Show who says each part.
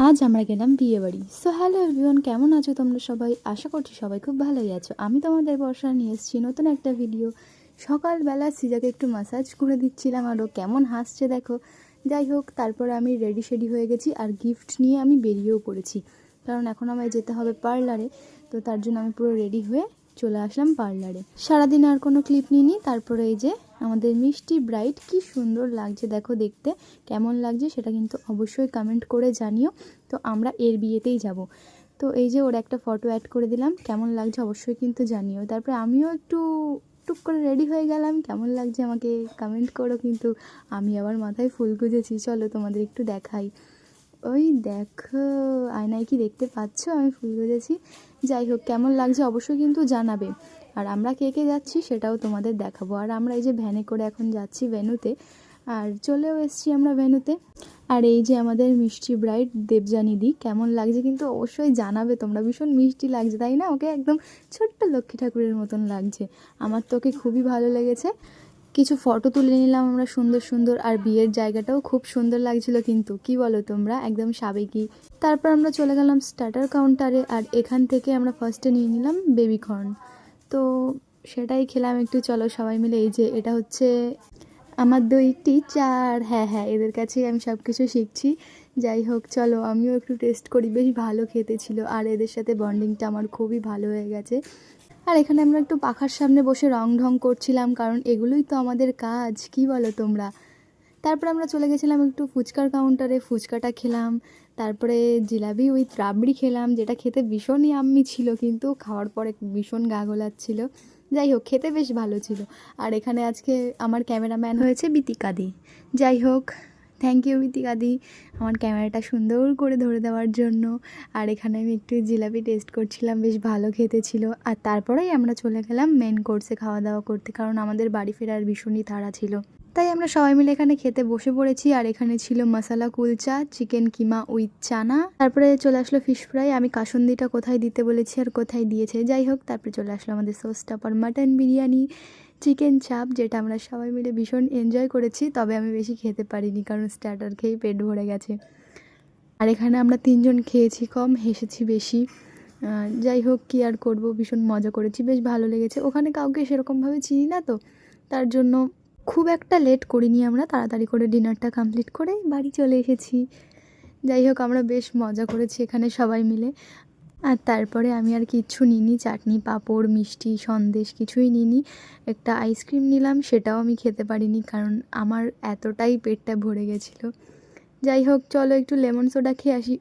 Speaker 1: আজ আমরা গেলাম বিয়ে বাড়ি। সো হ্যালো এভরিওয়ান, কেমন আছো তোমরা সবাই? আশা করছি সবাই খুব ভালোই আছো। আমি তোমাদের বর্ষা নিয়ে এসেছি নতুন একটা ভিডিও। সকালবেলা সিজাকে একটু ম্যাসাজ করে দিচ্ছিলাম আর ও কেমন হাসছে দেখো। যাই হোক, তারপরে আমি রেডি শেডি হয়ে গেছি আর গিফট নিয়ে আমি বেরিয়েও পড়েছি, কারণ এখন আমায় যেতে হবে পার্লারে। তো তার জন্য আমি পুরো রেডি হয়ে চলে আসলাম পার্লারে। সারাদিন আর কোনো ক্লিপ নিইনি। তারপরে এই যে আমাদের মিষ্টি ব্রাইড, কি সুন্দর লাগছে দেখো দেখতে। কেমন লাগছে সেটা কিন্তু অবশ্যই কমেন্ট করে জানিও। তো আমরা এর বিয়েতেই যাব। তো এই যে ওর একটা ফটো অ্যাড করে দিলাম, কেমন লাগছে অবশ্যই কিন্তু জানিও। তারপরে আমিও একটু টুক করে রেডি হয়ে গেলাম, কেমন লাগছে আমাকে কমেন্ট করো কিন্তু। আমি আবার মাথায় ফুল গুঁজেছি, চলো তোমাদের একটু দেখাই। ওই দেখো আয়নায় কি দেখতে পাচ্ছ আমি ফুল গুঁজেছি। যাই হোক, কেমন লাগছে অবশ্যই কিন্তু জানাবে। আর আমরা কে কে যাচ্ছি সেটাও তোমাদের দেখাবো। আর আমরা এই যে ভ্যানে করে এখন যাচ্ছি ভেন্যুতে, আর চলেও এসেছি আমরা ভেন্যুতে। আর এই যে আমাদের মিষ্টি ব্রাইড দেবযানীদি, কেমন লাগছে কিন্তু অবশ্যই জানাবে তোমরা। ভীষণ মিষ্টি লাগছে তাই না? ওকে একদম ছোট্ট লক্ষ্মী ঠাকুরের মতন লাগছে। আমার তো ওকে খুবই ভালো লেগেছে। কিছু ফটো তুলে নিলাম আমরা সুন্দর সুন্দর। আর বিয়ের জায়গাটাও খুব সুন্দর লাগছিল কিন্তু, কি বলো তোমরা? একদম সাবেকি। তারপর আমরা চলে গেলাম স্টার্টার কাউন্টারে, আর এখান থেকে আমরা ফার্স্টে নিয়ে নিলাম বেবিকর্ন। তো সেটাই খেলাম একটু। চলো সবাই মিলে। এই যে এটা হচ্ছে আমার দুই টিচার, হ্যাঁ হ্যাঁ, এদের কাছেই আমি সব কিছু শিখছি। যাই হোক, চলো আমিও একটু টেস্ট করি। বেশ ভালো খেতে ছিল, আর এদের সাথে বন্ডিংটা আমার খুবই ভালো হয়ে গেছে। আর এখানে আমরা একটু পাখার সামনে বসে রং ঢং করছিলাম, কারণ এগুলোই তো আমাদের কাজ, কি বলো তোমরা? তারপর আমরা চলে গেছিলাম একটু ফুচকার কাউন্টারে, ফুচকাটা খেলাম। তারপরে জিলাপি উইথ রাবড়ি খেলাম, যেটা খেতে ভীষণ ইয়াম্মি ছিল, কিন্তু খাওয়ার পরে ভীষণ গা গোলাচ্ছিল। যাই হোক, খেতে বেশ ভালো ছিল। আর এখানে আজকে আমার ক্যামেরাম্যান হয়েছে বিতিকাদি। যাই হোক, থ্যাংক ইউ বিতিকাদি আমার ক্যামেরাটা সুন্দর করে ধরে দেওয়ার জন্য। আর এখানে আমি একটু জিলাপি টেস্ট করছিলাম, বেশ ভালো খেতে ছিল। আর তারপরেই আমরা চলে গেলাম মেন কোর্সে খাওয়া দাওয়া করতে, কারণ আমাদের বাড়ি ফেরার ভীষণই তাড়া ছিল। তাই আমরা সবাই মিলে এখানে খেতে বসে পড়েছি। আর এখানে ছিল মশালা কুলচা, চিকেন কিমা উইথ চানা। তারপরে চলে আসলো ফিশ ফ্রাই। আমি কাসুন্দিটা কোথায় দিতে বলেছি আর কোথায় দিয়েছে। যাই হোক, তারপরে চলে আসলো আমাদের সোস্টাপার মাটন বিরিয়ানি, চিকেন চাপ, যেটা আমরা সবাই মিলে ভীষণ এনজয় করেছি। তবে আমি বেশি খেতে পারিনি, কারণ স্টার্টার খেয়েই পেট ভরে গেছে। আর এখানে আমরা তিনজন খেয়েছি কম, হেসেছি বেশি। যাই হোক, কী আর করবো, ভীষণ মজা করেছি, বেশ ভালো লেগেছে। ওখানে কাউকে সেরকমভাবে চিনি না তো, তার জন্য খুব একটা লেট করিনি। আমরা তাড়াতাড়ি করে ডিনারটা কমপ্লিট করে বাড়ি চলে এসেছি। যাই হোক, আমরা বেশ মজা করেছি এখানে সবাই মিলে। আর তারপরে আমি আর কিচ্ছু নিইনি, চাটনি পাঁপড় মিষ্টি সন্দেশ কিছুই নিইনি। একটা আইসক্রিম নিলাম, সেটাও আমি খেতে পারিনি, কারণ আমার এতটাই পেটটা ভরে গেছিলো। যাই হোক, চলো একটু লেমন সোডা খেয়ে আসি।